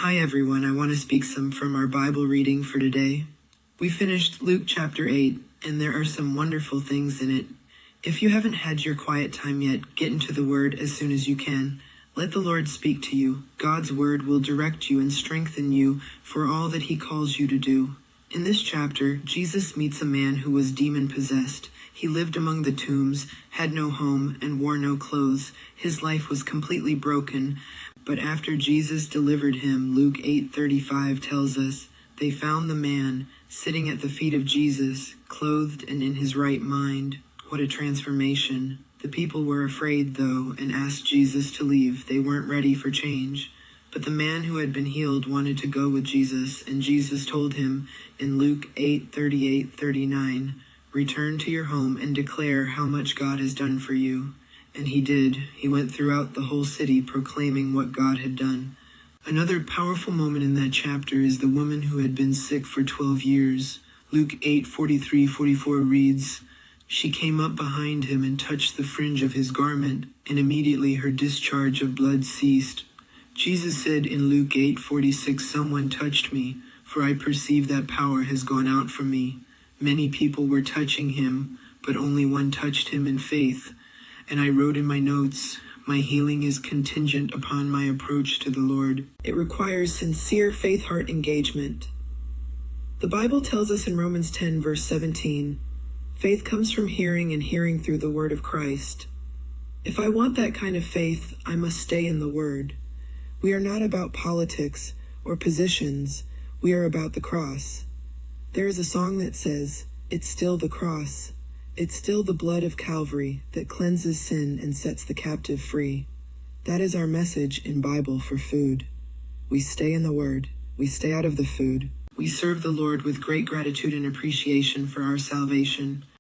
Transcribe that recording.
Hi everyone, I want to speak some from our Bible reading for today. We finished Luke chapter 8, and there are some wonderful things in it. If you haven't had your quiet time yet, get into the Word as soon as you can. Let the Lord speak to you. God's Word will direct you and strengthen you for all that He calls you to do. In this chapter, Jesus meets a man who was demon-possessed. He lived among the tombs, had no home, and wore no clothes. His life was completely broken. But after Jesus delivered him, Luke 8:35 tells us, they found the man sitting at the feet of Jesus, clothed and in his right mind. What a transformation. The people were afraid, though, and asked Jesus to leave. They weren't ready for change. But the man who had been healed wanted to go with Jesus, and Jesus told him in Luke 8:38-39, return to your home and declare how much God has done for you. And he did. He went throughout the whole city proclaiming what God had done. Another powerful moment in that chapter is the woman who had been sick for 12 years. Luke 8:43-44 reads, she came up behind him and touched the fringe of his garment, and immediately her discharge of blood ceased. Jesus said in Luke 8:46, someone touched me, for I perceive that power has gone out from me. Many people were touching him, but only one touched him in faith. And I wrote in my notes, my healing is contingent upon my approach to the Lord. It requires sincere faith heart engagement. The Bible tells us in Romans 10 verse 17, faith comes from hearing and hearing through the word of Christ. If I want that kind of faith, I must stay in the word. We are not about politics or positions. We are about the cross. There is a song that says, it's still the cross. It's still the blood of Calvary that cleanses sin and sets the captive free. That is our message in Bible for food. We stay in the Word. We stay out of the food. We serve the Lord with great gratitude and appreciation for our salvation.